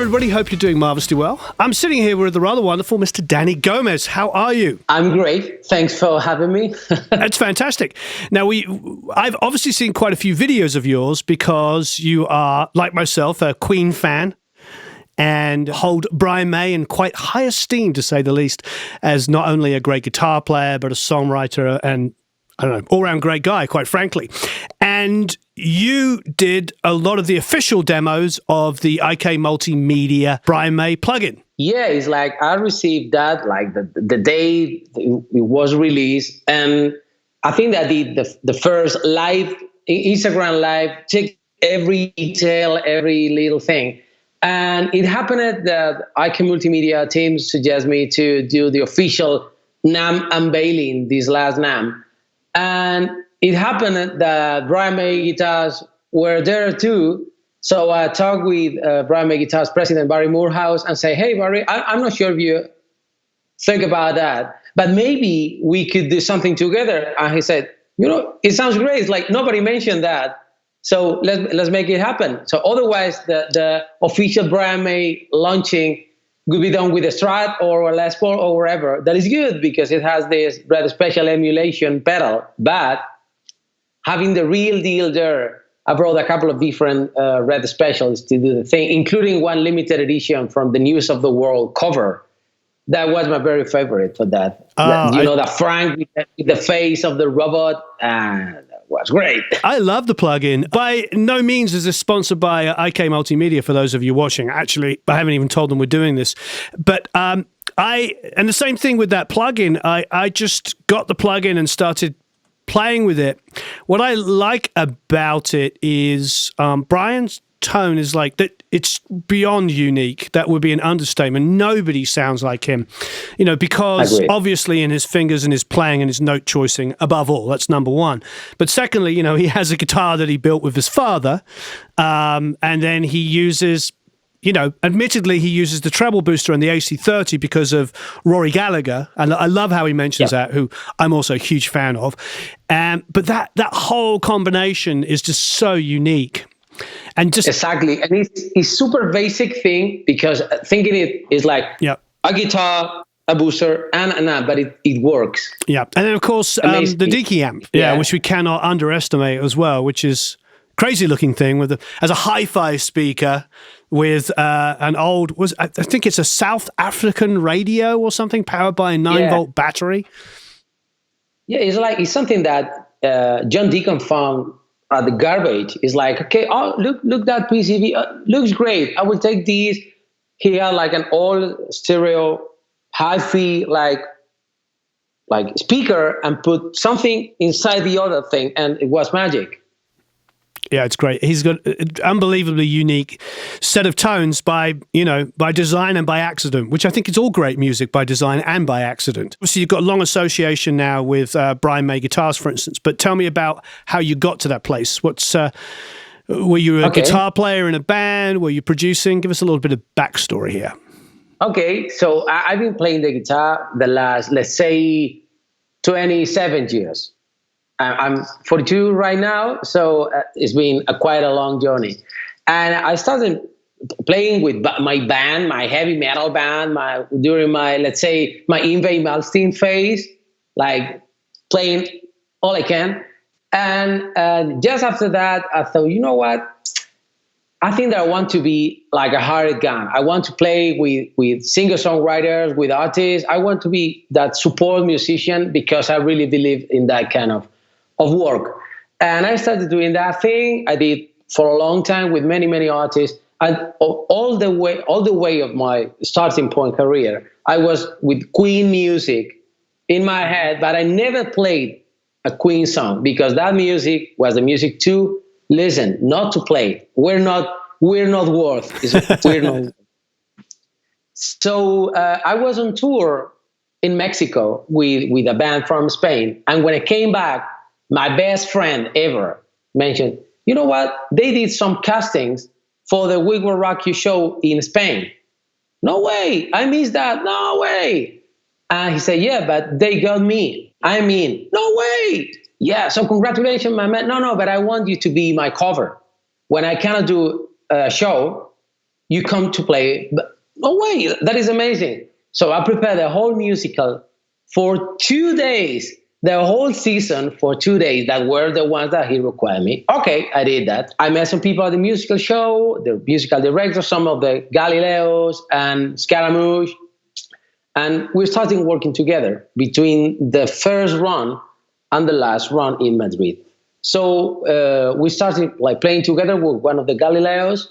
everybody. Hope you're doing marvelously well. I'm sitting here with the rather wonderful Mr. Danny Gomez. How are you? I'm great. Thanks for having me. That's fantastic. Now, I've obviously seen quite a few videos of yours because you are, like myself, a Queen fan and hold Brian May in quite high esteem, to say the least, as not only a great guitar player, but a songwriter and, I don't know, all-round great guy, quite frankly. And you did a lot of the official demos of the IK Multimedia Brian May plugin. Yeah, it's like I received that like the day it was released. And I think that the first live, Instagram live, checked every detail, every little thing. And it happened that IK Multimedia team suggested me to do the official NAMM unveiling, this last NAMM. And it happened that Brian May Guitars were there too. So I talked with Brian May Guitars president Barry Morehouse and say, hey, Barry, I'm not sure if you think about that, but maybe we could do something together. And he said, it sounds great. It's like nobody mentioned that. So let's make it happen. So otherwise, the official Brian May launching could be done with a Strat or a Les Paul or wherever. That is good because it has this rather special emulation pedal. But having the real deal there, I brought a couple of different red specials to do the thing, including one limited edition from the News of the World cover. That was my very favorite for that. The Frank with the face of the robot. That was great. I love the plugin. By no means is this sponsored by IK Multimedia, for those of you watching. Actually, I haven't even told them we're doing this. But and the same thing with that plugin. I just got the plugin and started playing with it. What I like about it is Brian's tone is like that. It's beyond unique. That would be an understatement. Nobody sounds like him, because obviously in his fingers and his playing and his note choicing, above all, that's number one. But secondly, he has a guitar that he built with his father, and then he uses, admittedly he uses the treble booster and the AC30 because of Rory Gallagher, and I love how he mentions that, who I'm also a huge fan of. But that whole combination is just so unique. And just exactly, and it's super basic thing because thinking it is like a guitar, a booster, and an amp, but it works. Yeah, and then of course the Deaky amp, which we cannot underestimate as well, which is crazy looking thing as a hi-fi speaker with an old I think it's a South African radio or something powered by a 9-volt battery. Yeah, it's something that John Deacon found. The garbage is like, okay, look that PCB looks great. I will take these. He had like an old stereo hi-fi like speaker and put something inside the other thing, and it was magic. Yeah, it's great. He's got an unbelievably unique set of tones by design and by accident, which I think is all great music by design and by accident. So you've got a long association now with Brian May Guitars, for instance, but tell me about how you got to that place. Were you a guitar player in a band? Were you producing? Give us a little bit of backstory here. Okay, so I've been playing the guitar the last, let's say, 27 years. I'm 42 right now, so it's been quite a long journey. And I started playing with my band, my heavy metal band, during my, let's say, my Yngwie Malmsteen phase, like playing all I can. And just after that, I thought, you know what? I think that I want to be like a hired gun. I want to play with singer-songwriters, with artists. I want to be that support musician because I really believe in that kind of work. And I started doing that thing. I did for a long time with many, many artists. And all the way of my starting point career, I was with Queen music in my head, but I never played a Queen song because that music was the music to listen, not to play. We're not worth. We're not. So I was on tour in Mexico with a band from Spain, and when I came back, my best friend ever mentioned, you know what? They did some castings for the We Will Rock You show in Spain. No way. I missed that. No way. And he said, yeah, but they got me. I mean, no way. Yeah, so congratulations, my man. No, but I want you to be my cover. When I cannot do a show, you come to play. But no way, that is amazing. So I prepared a whole musical for 2 days, the whole season for 2 days that were the ones that he required me. Okay, I did that. I met some people at the musical show, the musical director, some of the Galileos and Scaramouche, and we started working together between the first run and the last run in Madrid. So we started like playing together with one of the Galileos,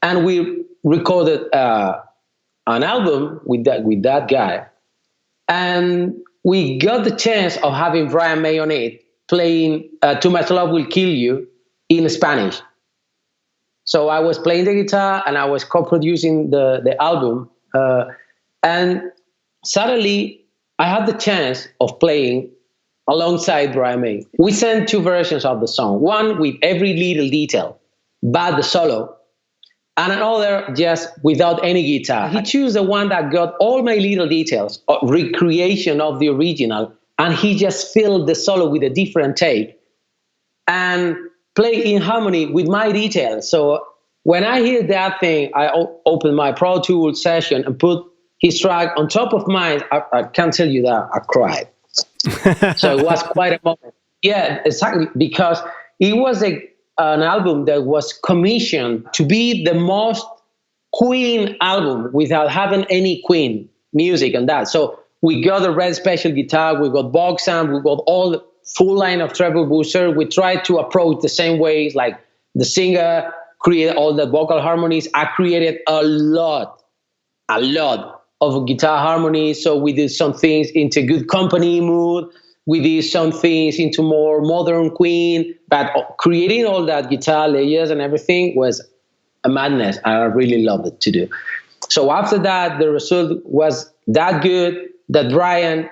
and we recorded an album with that guy, and we got the chance of having Brian May on it, playing Too Much Love Will Kill You in Spanish. So I was playing the guitar and I was co-producing the album. And suddenly I had the chance of playing alongside Brian May. We sent 2 versions of the song, one with every little detail, but the solo, and another just without any guitar. He chose the one that got all my little details, recreation of the original, and he just filled the solo with a different take and play in harmony with my details. So when I hear that thing, I open my Pro Tools session and put his track on top of mine. I can't tell you that I cried. So it was quite a moment. Yeah, exactly, because it was an album that was commissioned to be the most Queen album without having any Queen music and that. So we got a red special guitar, we got box amp, we got all the full line of treble booster. We tried to approach the same ways, like the singer created all the vocal harmonies. I created a lot of guitar harmonies. So we did some things into Good Company mood. We did some things into more modern Queen, but creating all that guitar layers and everything was a madness. I really loved it to do. So after that, the result was that good that Brian,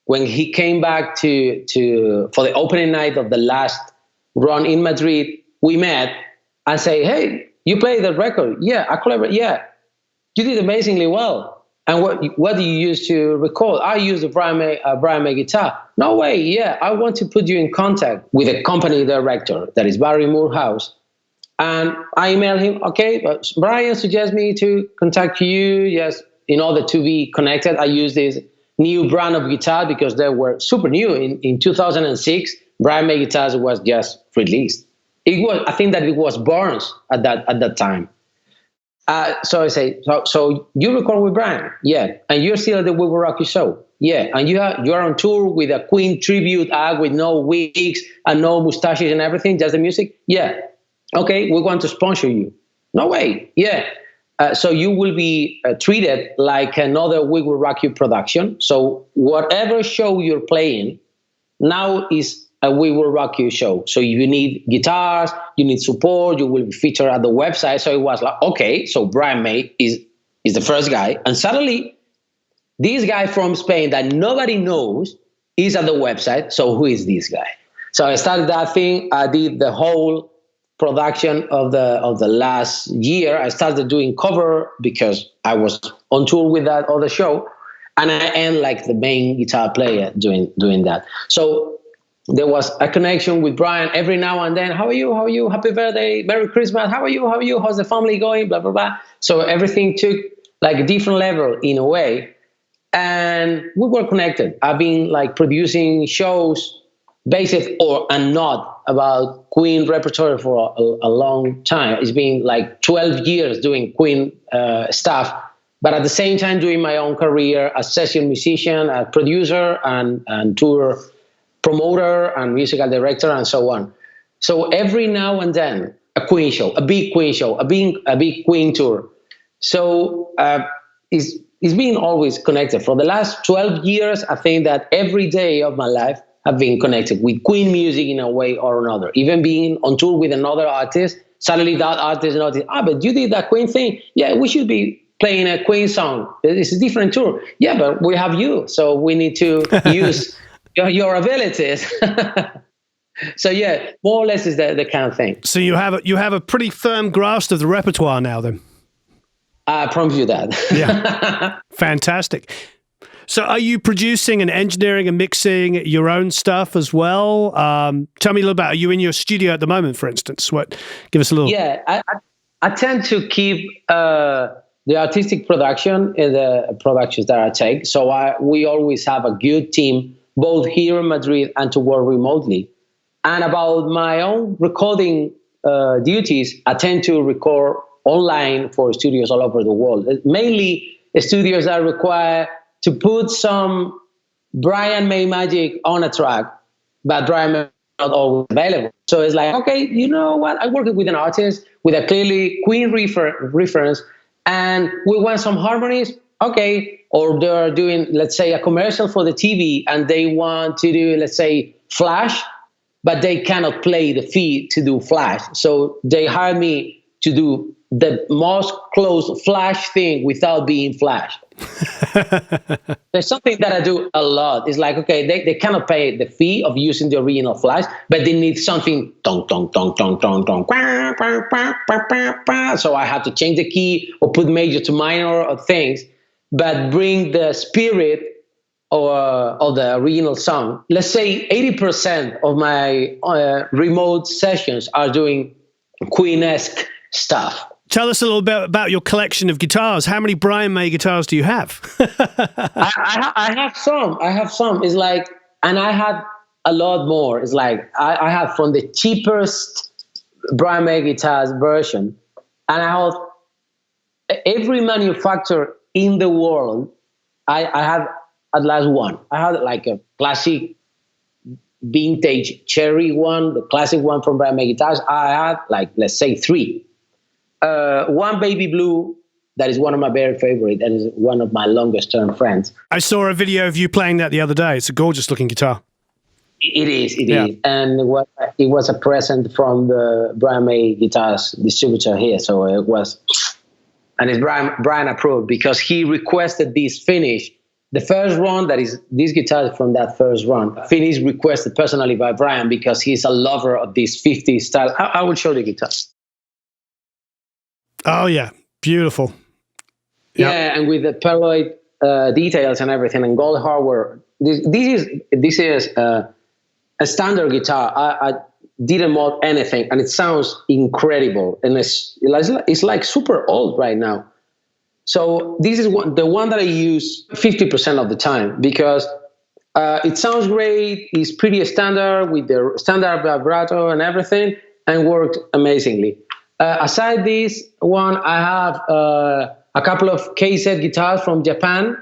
when he came back to for the opening night of the last run in Madrid, we met and say, hey, you played the record? Yeah, I collaborated. Yeah, you did amazingly well. And what do you use to record? I use the Brian May guitar. No way, yeah. I want to put you in contact with a company director, that is Barry Moorhouse. And I emailed him, okay, but Brian suggests me to contact you. Yes, in order to be connected, I used this new brand of guitar because they were super new. In 2006, Brian May guitars was just released. I think that it was Burns at that time. So I say, so you record with Brian? Yeah. And you're still at the We Will Rock You show? Yeah. And you are on tour with a Queen tribute act with no wigs and no mustaches and everything, just the music? Yeah. Okay, we want to sponsor you. No way. Yeah. So you will be treated like another We Will Rock You production. So whatever show you're playing now is a We Will Rock You show. So you need guitars, you need support, you will be featured at the website. So it was like, okay, so Brian May is the first guy. And suddenly, this guy from Spain that nobody knows is at the website. So who is this guy? So I started that thing. I did the whole production of the last year. I started doing cover because I was on tour with that other show. And I am like the main guitar player doing that. So there was a connection with Brian every now and then. How are you? How are you? Happy birthday. Merry Christmas. How are you? How are you? How's the family going? Blah, blah, blah. So everything took like a different level in a way. And we were connected. I've been like producing shows based and not about Queen repertoire for a long time. It's been like 12 years doing Queen stuff, but at the same time doing my own career as session musician, a producer and tour promoter and musical director and so on. So every now and then a Queen show, a big Queen show, a big Queen tour. So it's been always connected. For the last 12 years, I think that every day of my life have been connected with Queen music in a way or another. Even being on tour with another artist, suddenly that artist noticed, but you did that Queen thing. Yeah, we should be playing a Queen song. It's a different tour. Yeah, but we have you, so we need to use your abilities. So yeah, more or less is the kind of thing. So you have a pretty firm grasp of the repertoire now, then. I promise you that. Yeah, fantastic. So are you producing and engineering and mixing your own stuff as well? Tell me a little about, are you in your studio at the moment, for instance? Give us a little. Yeah, I tend to keep the artistic production in the productions that I take. So we always have a good team, both here in Madrid and to work remotely. And about my own recording duties, I tend to record online for studios all over the world, mainly studios that require to put some Brian May magic on a track, but Brian May is not always available. So it's like, okay, you know what? I work with an artist with a clearly Queen reference, and we want some harmonies. Okay. Or they're doing, let's say, a commercial for the TV, and they want to do, let's say, Flash, but they cannot play the feed to do Flash. So they hire me to do the most close Flash thing without being Flash. There's something that I do a lot. It's like, okay, they cannot pay the fee of using the original Flash, but they need something tong, tong, tong, tong, tong, tong, quah, quah, quah, quah, quah, quah. So I have to change the key or put major to minor or things, but bring the spirit of the original song. Let's say 80% of my remote sessions are doing Queen-esque stuff. Tell us a little bit about your collection of guitars. How many Brian May guitars do you have? I have some. I have some. It's like, and I have a lot more. It's like, I have from the cheapest Brian May guitars version, and I have every manufacturer in the world. I have at last one. I had like a classic vintage cherry one, the classic one from Brian May guitars. I had like, let's say, three. One baby blue, that is one of my very favorite, and is one of my longest term friends. I saw a video of you playing that the other day. It's a gorgeous looking guitar. It is. And it was a present from the Brian May guitars distributor here. So it was, and it's Brian approved because he requested this finish. The first run, that is this guitar from that first run, finish requested personally by Brian because he's a lover of this 50s style. I will show the guitar. Oh, yeah. Beautiful. Yep. Yeah, and with the pearloid details and everything and gold hardware. This is a standard guitar. I didn't mod anything, and it sounds incredible. And it's like super old right now. So this is the one that I use 50% of the time because it sounds great. It's pretty standard with the standard vibrato and everything, and worked amazingly. Aside this one, I have a couple of K-set guitars from Japan.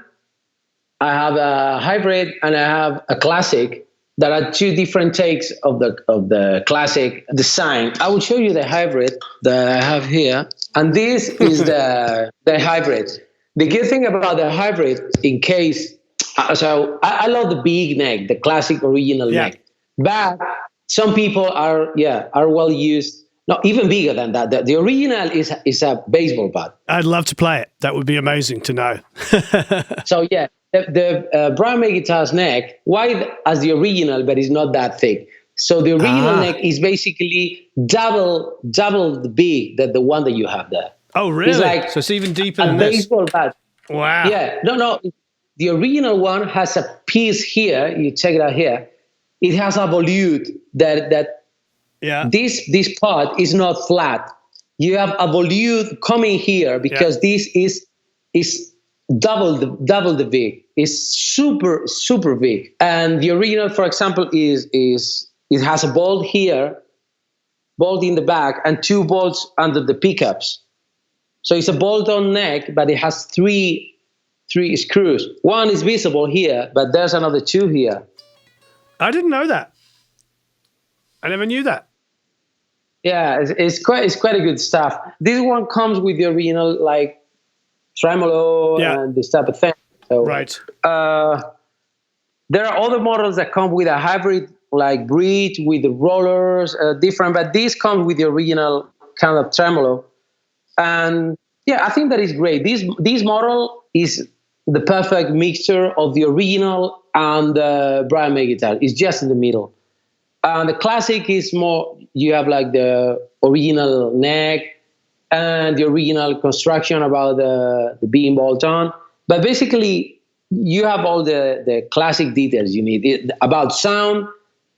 I have a hybrid and I have a classic. There are two different takes of the classic design. I will show you the hybrid that I have here. And this is the hybrid. The good thing about the hybrid, in case, so I love the big neck, the classic original neck. But some people are well used. No, even bigger than that. The original is a baseball bat. I'd love to play it. That would be amazing to know. So yeah, the Brian May guitar's neck, wide as the original, but it's not that thick. So the original neck is basically double the big that the one that you have there. Oh, really? It's like so it's even deeper than a baseball bat. Wow. Yeah. No. The original one has a piece here. You check it out here. It has a volute that. Yeah. This part is not flat. You have a volute coming here because this is double the big. It's super big. And the original, for example, is it has a bolt here, bolt in the back, and two bolts under the pickups. So it's a bolt-on neck, but it has three screws. One is visible here, but there's another two here. I didn't know that. I never knew that. Yeah, it's quite a good stuff. This one comes with the original like tremolo and this type of thing. So, right. There are other models that come with a hybrid like bridge with the rollers, different, but this comes with the original kind of tremolo. And yeah, I think that is great. This model is the perfect mixture of the original and the Brian May guitar. It's just in the middle. And the classic is more, you have like the original neck and the original construction about the beam bolt on. But basically, you have all the classic details you need. About sound,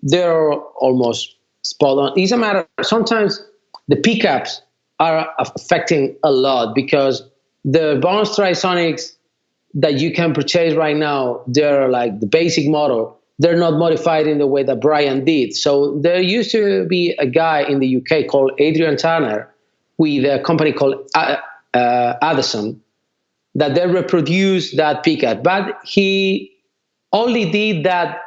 they're almost spot on. It's a matter, sometimes the pickups are affecting a lot, because the Barnes Trisonics that you can purchase right now, they're like the basic model. They're not modified in the way that Brian did. So there used to be a guy in the UK called Adrian Turner with a company called Addison, that they reproduced that pickup. But he only did that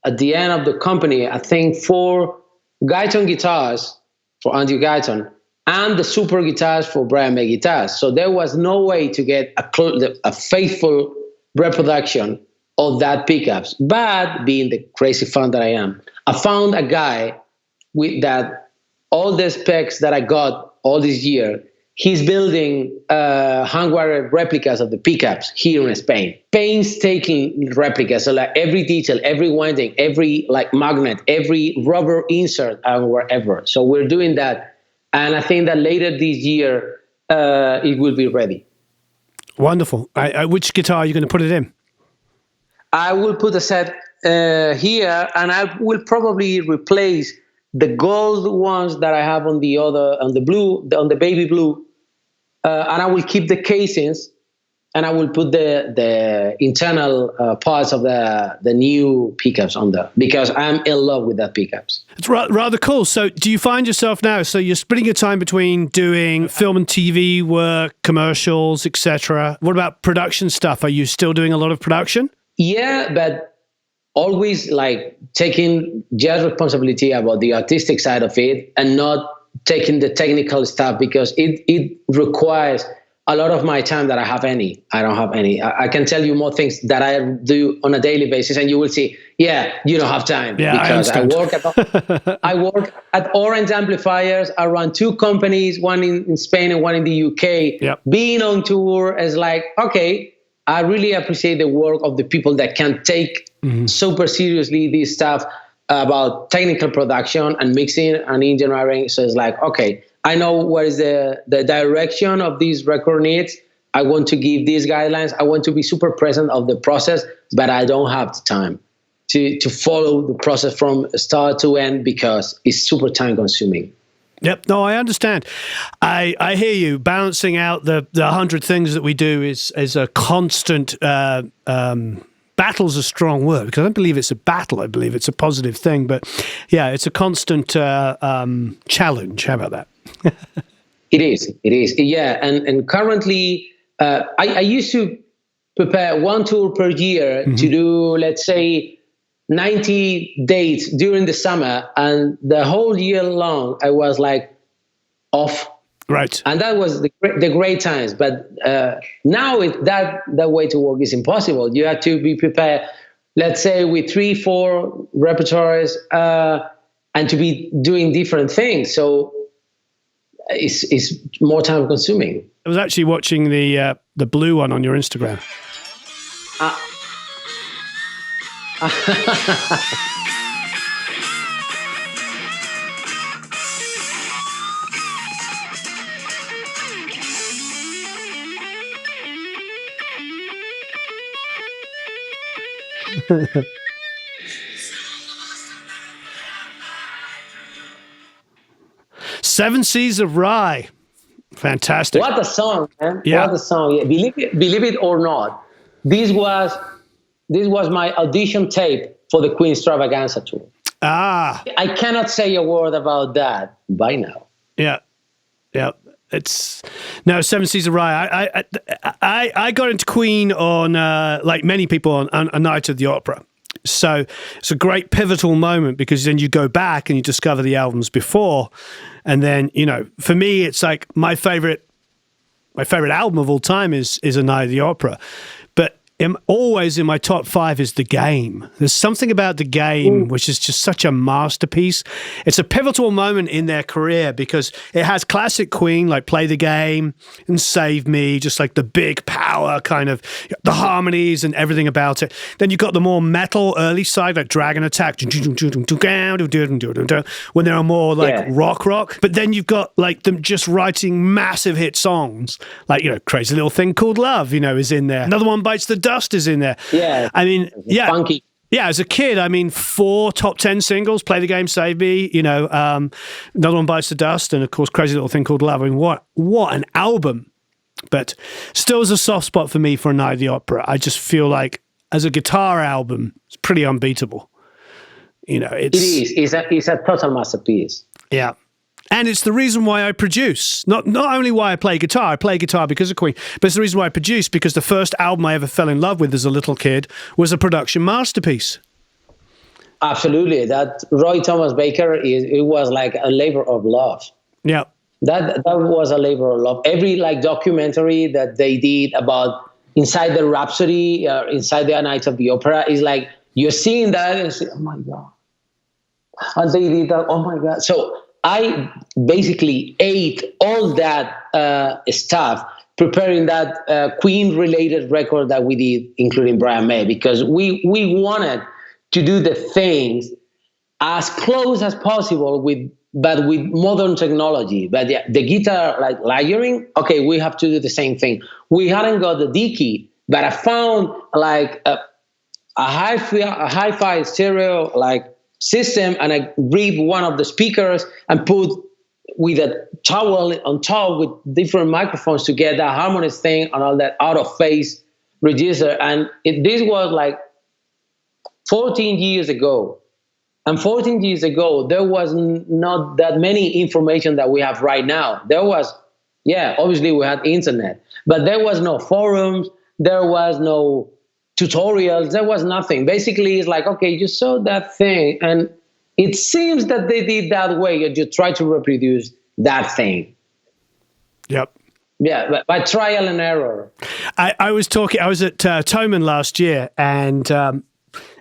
at the end of the company, I think, for Guyton guitars, for Andrew Guyton, and the super guitars for Brian May guitars. So there was no way to get a faithful reproduction of that pickups. But being the crazy fan that I am, I found a guy with that, all the specs that I got all this year. He's building hand-wired replicas of the pickups here in Spain. Painstaking replicas, so like every detail, every winding, every like magnet, every rubber insert, and wherever. So we're doing that. And I think that later this year, it will be ready. Wonderful. Which guitar are you going to put it in? I will put a set here, and I will probably replace the gold ones that I have on the blue, on the baby blue, and I will keep the casings, and I will put the internal parts of the new pickups on there, because I'm in love with that pickups. It's rather cool. So do you find yourself now, so you're splitting your time between doing film and TV work, commercials, etc. What about production stuff? Are you still doing a lot of production? Yeah, but always like taking just responsibility about the artistic side of it, and not taking the technical stuff, because it requires a lot of my time that I don't have any. I can tell you more things that I do on a daily basis, and you will see, yeah, you don't have time. Yeah, because I work at Orange Amplifiers. I run two companies, one in Spain and one in the UK. Yep. Being on tour is like, okay, I really appreciate the work of the people that can take super seriously this stuff about technical production and mixing and engineering. So it's like, okay, I know what is the direction of this record needs. I want to give these guidelines. I want to be super present of the process, but I don't have the time to follow the process from start to end, because it's super time consuming. Yep. No, I understand. I hear you. Balancing out the 100 things that we do is a constant. Battle's a strong word, because I don't believe it's a battle. I believe it's a positive thing. But yeah, it's a constant challenge. How about that? It is. Yeah. And currently, I used to prepare one tour per year to do, let's say, 90 dates during the summer, and the whole year long I was like off. Right. And that was the great times. But now that way to work is impossible. You have to be prepared, let's say, with 3-4 repertoires, and to be doing different things. So it's more time consuming. I was actually watching the blue one on your Instagram. Seven Seas of Rye. Fantastic. What a song, man. Yeah. What a song. Yeah. Believe it or not, this was my audition tape for the Queen Extravaganza tour. Ah. I cannot say a word about that by now. Yeah. Yeah. Seven Seas of Rye. I got into Queen on, like many people, on A Night at the Opera. So it's a great pivotal moment, because then you go back and you discover the albums before. And then, for me, it's like my favorite album of all time is A Night at the Opera. But always in my top 5 is The Game. There's something about The Game which is just such a masterpiece. It's a pivotal moment in their career, because it has classic Queen, like Play the Game and Save Me, just like the big power kind of, the harmonies and everything about it. Then you've got the more metal early side, like Dragon Attack, when there are more like rock. But then you've got like them just writing massive hit songs, like, Crazy Little Thing Called Love, is in there. Another One Bites the Dust is in there. Yeah. I mean, yeah. Funky. Yeah, as a kid, I mean, 4 top 10 singles, Play the Game, Save Me, Another One Bites the Dust, and of course, Crazy Little Thing Called Love. I mean, what an album. But still is a soft spot for me for A Night at the Opera. I just feel like as a guitar album, it's pretty unbeatable. It is. It's a total masterpiece. Yeah. And it's the reason why I produce. Not only why I play guitar because of Queen, but it's the reason why I produce, because the first album I ever fell in love with as a little kid was a production masterpiece. Absolutely. That Roy Thomas Baker, it was like a labor of love. Yeah. That was a labor of love. Every documentary that they did about inside the Rhapsody, inside the Night of the Opera, is like you're seeing that and say, oh my God. And they did that, oh my God. So I basically ate all that stuff preparing that Queen-related record that we did, including Brian May, because we wanted to do the things as close as possible but with modern technology. But the guitar layering, okay, we have to do the same thing. We hadn't got the D key, but I found a hi-fi stereo system, and I ripped one of the speakers and put with a towel on top with different microphones to get that harmonious thing and all that out of phase register. And this was 14 years ago. And 14 years ago, there was not that many information that we have right now. There was, obviously we had internet, but there was no forums, there was no tutorials, there was nothing. Basically, it's like, okay, you saw that thing, and it seems that they did that way, and you try to reproduce that thing. Yep. Yeah, but by trial and error. I was at Thomann last year, and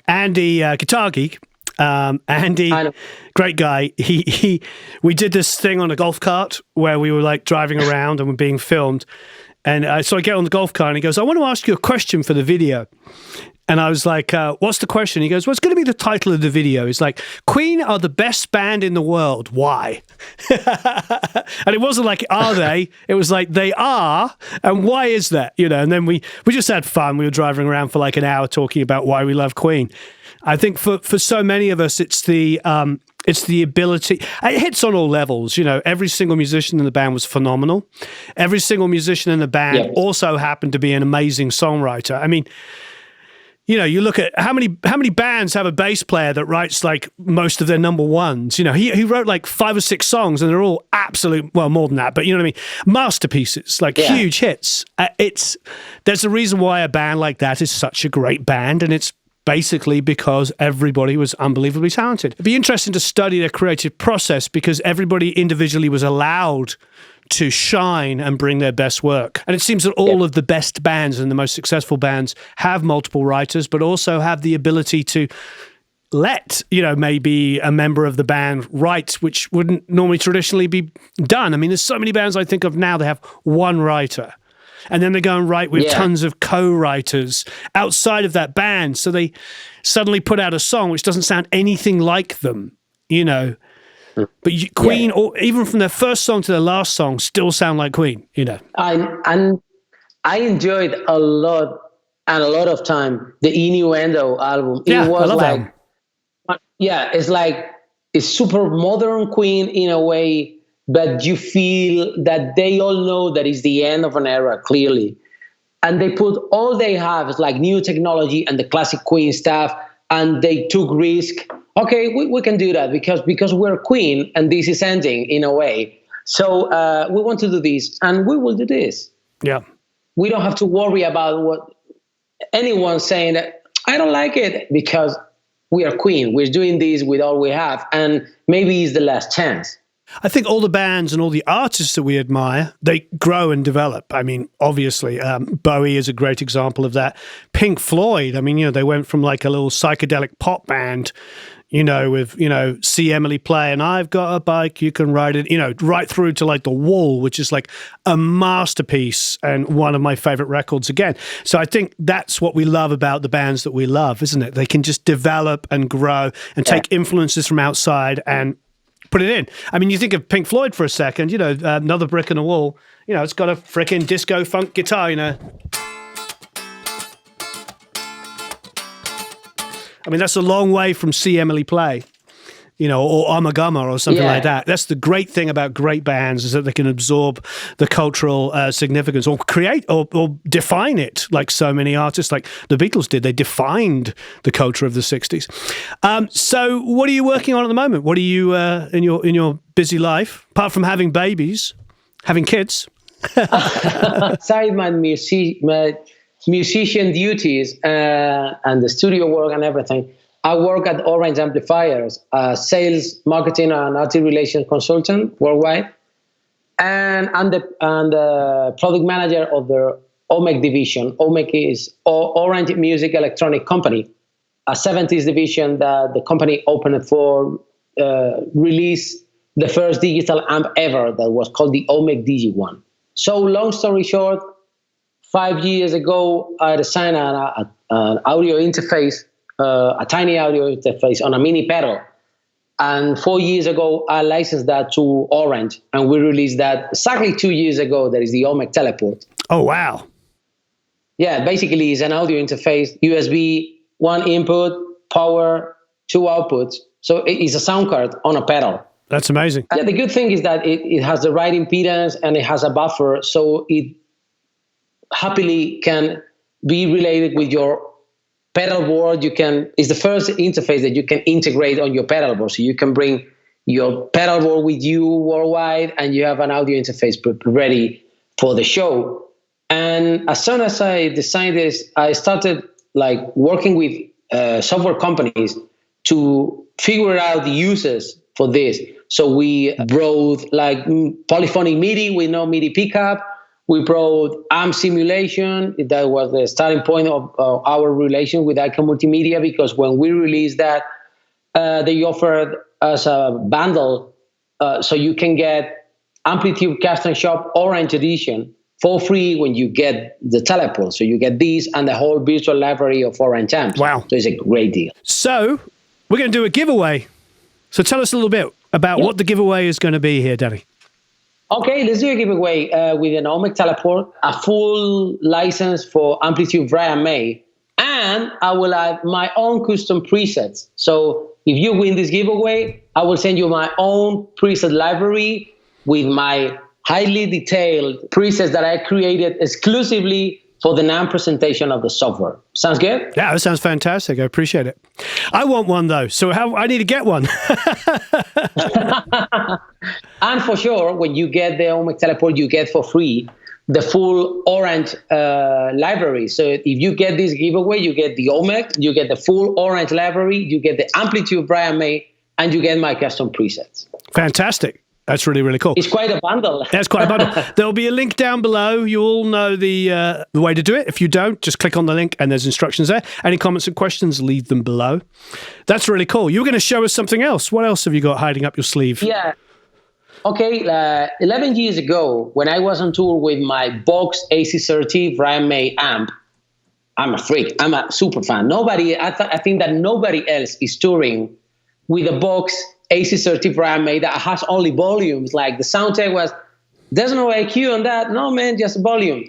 Andy, Guitar Geek, Andy, great guy. We did this thing on a golf cart where we were driving around and we're being filmed. And so I get on the golf cart and he goes, I want to ask you a question for the video. And I was like, what's the question? He goes, what's going to be the title of the video? He's like, Queen are the best band in the world. Why? And it wasn't like, are they? It was like, they are. And why is that? And then we just had fun. We were driving around for an hour talking about why we love Queen. I think for so many of us, it's the ability. It hits on all levels. Every single musician in the band was phenomenal. Every single musician in the band also happened to be an amazing songwriter. I mean, you look at how many bands have a bass player that writes most of their number ones. He wrote 5 or 6 songs, and they're all more than that, but you know what I mean, masterpieces, huge hits. There's a reason why a band like that is such a great band, and it's basically because everybody was unbelievably talented. It'd be interesting to study their creative process, because everybody individually was allowed to shine and bring their best work. And it seems that all of the best bands and the most successful bands have multiple writers, but also have the ability to let, maybe a member of the band write, which wouldn't normally traditionally be done. I mean, there's so many bands I think of now that have one writer. And then they go and write with tons of co-writers outside of that band. So they suddenly put out a song which doesn't sound anything like them, But Queen, or even from their first song to their last song, still sound like Queen, And I enjoyed a lot of time the Innuendo album. It was it's super modern Queen in a way, but you feel that they all know that it's the end of an era, clearly. And they put all they have is new technology and the classic Queen stuff, and they took risk. Okay, we can do that because we're Queen and this is ending in a way. So we want to do this, and we will do this. Yeah. We don't have to worry about what anyone's saying that I don't like it, because we are Queen. We're doing this with all we have, and maybe it's the last chance. I think all the bands and all the artists that we admire, they grow and develop. I mean, obviously, Bowie is a great example of that. Pink Floyd, I mean, they went from a little psychedelic pop band, with, See Emily Play and I've Got a Bike, You Can Ride It, right through to The Wall, which is a masterpiece and one of my favorite records again. So I think that's what we love about the bands that we love, isn't it? They can just develop and grow and take influences from outside and put it in. I mean, you think of Pink Floyd for a second, Another Brick in the Wall, it's got a frickin' disco funk guitar, I mean, that's a long way from See Emily Play, you know, or Amagama or something like that. That's the great thing about great bands, is that they can absorb the cultural significance or create or define it, like so many artists, like the Beatles did. They defined the culture of the 60s. So what are you working on at the moment? What are you in your busy life, apart from having babies, having kids? Aside my musician duties and the studio work and everything, I work at Orange Amplifiers, sales, marketing, and artist relations consultant worldwide. And I'm the product manager of the Omec division. Omec is Orange Music Electronic Company, a 70s division that the company opened for release the first digital amp ever that was called the Omec Digi1. So long story short, 5 years ago, I designed an audio interface, a tiny audio interface on a mini pedal. And 4 years ago, I licensed that to Orange, and we released that exactly 2 years ago. That is the Omec Teleport. Oh, wow. Yeah, basically it's an audio interface, USB, one input, power, two outputs. So it's a sound card on a pedal. That's amazing. Yeah, the good thing is that it has the right impedance and it has a buffer, so it happily can be related with your pedal board. It's the first interface that you can integrate on your pedal board. So you can bring your pedal board with you worldwide, and you have an audio interface ready for the show. And as soon as I designed this, I started working with software companies to figure out the uses for this. So we brought polyphonic MIDI with no MIDI pickup. We brought AMP simulation. That was the starting point of our relation with IK Multimedia, because when we released that, they offered us a bundle so you can get Amplitude Custom Shop Orange Edition for free when you get the Teleport. So you get these and the whole virtual library of Orange amps. Wow. So it's a great deal. So we're going to do a giveaway. So tell us a little bit about what the giveaway is going to be here, Danny. Okay, let's do a giveaway with an Omec Teleport, a full license for Amplitude Brian May, and I will add my own custom presets. So if you win this giveaway, I will send you my own preset library with my highly detailed presets that I created exclusively for the NAMM presentation of the software. Sounds good? Yeah, that sounds fantastic. I appreciate it. I want one, though, so I need to get one. And for sure, when you get the Omec Teleport, you get for free the full Orange library. So if you get this giveaway, you get the Omec, you get the full Orange library, you get the Amplitude Brian May, and you get my custom presets. Fantastic. That's really, really cool. It's quite a bundle. That's quite a bundle. There'll be a link down below. You all know the way to do it. If you don't, just click on the link and there's instructions there. Any comments and questions, leave them below. That's really cool. You were going to show us something else. What else have you got hiding up your sleeve? Yeah. Okay, 11 years ago, when I was on tour with my Box AC30 Brian May amp, I'm a freak. I'm a super fan. I think that nobody else is touring with a Box AC30 Brian May that has only volumes. Like the sound check was, there's no EQ on that. No, man, just volume.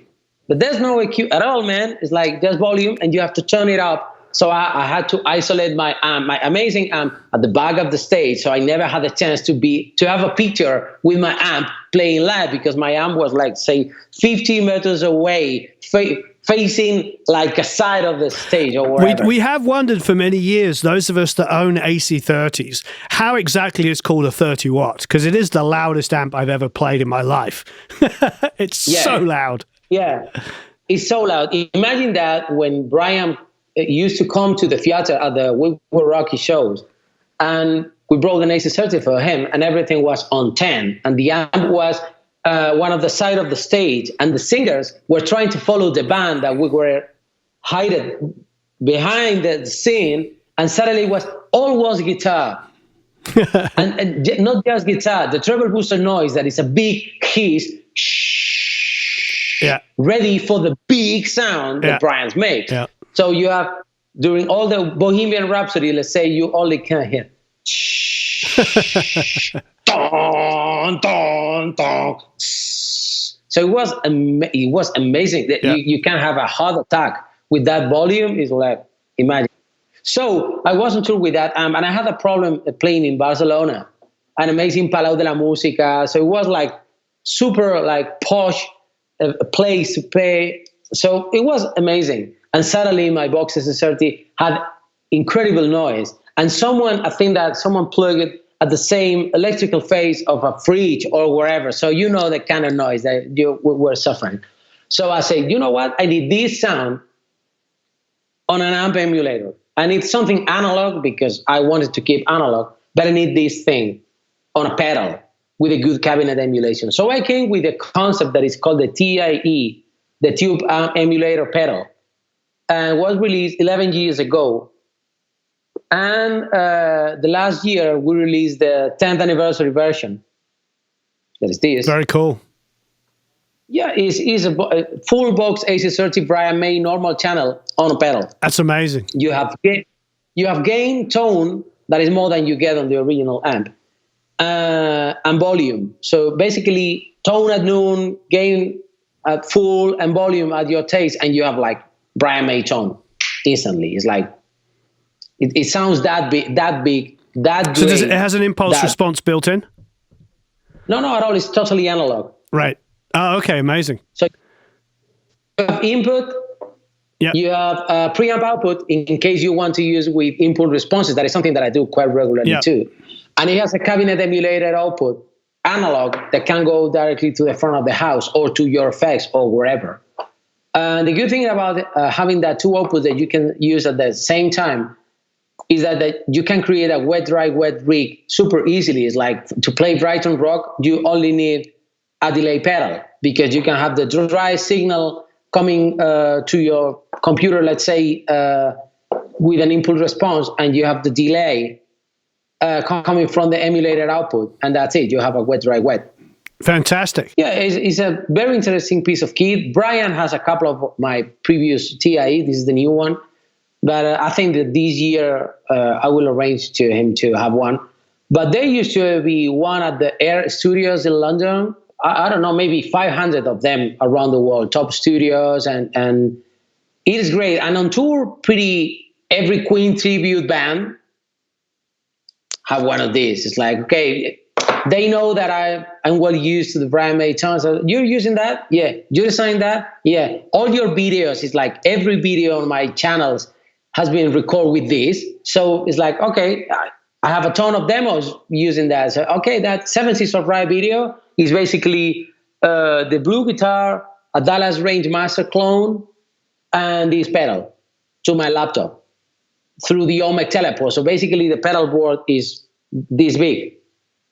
But there's no EQ at all, man. It's like just volume, and you have to turn it up. So I had to isolate my amp, my amazing amp, at the back of the stage. So I never had a chance to have a picture with my amp playing live, because my amp was like, say, 50 meters away, facing like a side of the stage or whatever. We have wondered for many years, those of us that own AC30s, how exactly it's called a 30 watt, because it is the loudest amp I've ever played in my life. It's so loud. Yeah, it's so loud. Imagine that when Brian used to come to the theater at the We Were Rocky shows, and we brought an AC30 for him, and everything was on 10, and the amp was one of the side of the stage, and the singers were trying to follow the band that we were hiding behind the scene, and suddenly it was all guitar. and not just guitar, the treble booster noise that is a big hiss, ready for the big sound that Brian makes. Yeah. So you have, during all the Bohemian Rhapsody, let's say you only can hear don, don, don. So it was amazing. You can have a heart attack with that volume. Is like, imagine. So I was on tour with that amp, and I had a problem playing in Barcelona, an amazing Palau de la Música. So it was like super like posh place to play. So it was amazing. And suddenly my Box SS30 had incredible noise. And I think that someone plugged it at the same electrical phase of a fridge or wherever. So you know the kind of noise that you were suffering. So I said, you know what? I need this sound on an amp emulator. I need something analog because I wanted to keep analog, but I need this thing on a pedal with a good cabinet emulation. So I came with a concept that is called the TIE, the Tube Amp Emulator Pedal, and was released 11 years ago. And the last year, we released the 10th anniversary version. That is this. Very cool. Yeah, it's a full Box AC30 Brian May normal channel on a pedal. That's amazing. You have gain, tone, that is more than you get on the original amp, and volume. So basically, tone at noon, gain at full, and volume at your taste, and you have like Brian May tone instantly. It's like it sounds that big, that. So it has an impulse response built in? No, at all. It's totally analog. Right. Oh, okay, amazing. So you have input. Yep. You have preamp output in case you want to use with input responses. That is something that I do quite regularly too. And it has a cabinet emulated output, analog, that can go directly to the front of the house or to your effects or wherever. The good thing about having that two outputs that you can use at the same time is that you can create a wet, dry, wet rig super easily. It's like to play Brighton Rock, you only need a delay pedal because you can have the dry signal coming to your computer, let's say, with an input response, and you have the delay coming from the emulated output, and that's it. You have a wet, dry, wet. Fantastic. Yeah, it's a very interesting piece of kit. Brian has a couple of my previous TIE. This is the new one. But I think that this year I will arrange to him to have one. But there used to be one at the Air Studios in London. I don't know, maybe 500 of them around the world, top studios, and it is great. And on tour, every Queen tribute band have one of these. It's like, okay, they know that I'm well used to the Brian May tone. So you're using that? Yeah. You designed that? Yeah. All your videos, it's like every video on my channels has been recorded with this. So it's like, okay, I have a ton of demos using that. So, okay, that 7 Seas of Rye video is basically the blue guitar, a Dallas Range Master clone, and this pedal to my laptop through the Omec Teleport. So basically the pedal board is this big,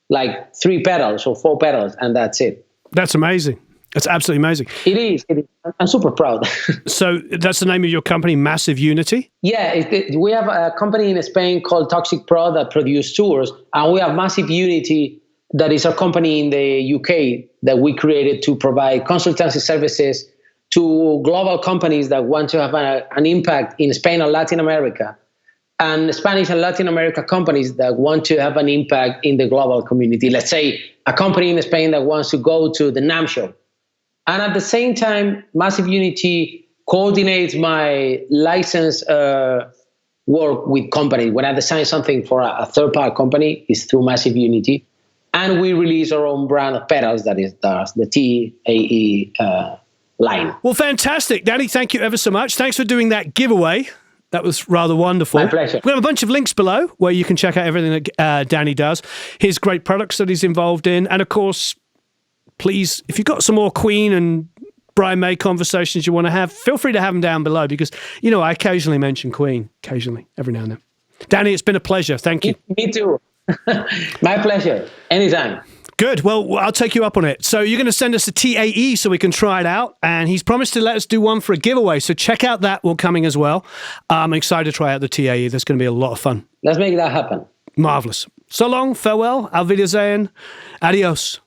like 3 pedals or 4 pedals, and that's it. That's amazing. That's absolutely amazing. It is. I'm super proud. So that's the name of your company, Massive Unity? Yeah, we have a company in Spain called Toxic Pro that produce tours, and we have Massive Unity that is a company in the UK that we created to provide consultancy services to global companies that want to have an impact in Spain and Latin America, and Spanish and Latin America companies that want to have an impact in the global community. Let's say a company in Spain that wants to go to the NAMM show. And at the same time, Massive Unity coordinates my license work with companies. When I design something for a third-party company, it's through Massive Unity. And we release our own brand of pedals, that is the TAE line. Well, fantastic. Danny, thank you ever so much. Thanks for doing that giveaway. That was rather wonderful. My pleasure. We have a bunch of links below where you can check out everything that Danny does, his great products that he's involved in, and of course, please, if you've got some more Queen and Brian May conversations you want to have, feel free to have them down below because, you know, I occasionally mention Queen, every now and then. Danny, it's been a pleasure. Thank you. Me too. My pleasure. Anytime. Good. Well, I'll take you up on it. So you're going to send us a TAE so we can try it out. And he's promised to let us do one for a giveaway. So check out that one coming as well. I'm excited to try out the TAE. That's going to be a lot of fun. Let's make that happen. Marvelous. So long. Farewell. Auf Wiedersehen. Adios.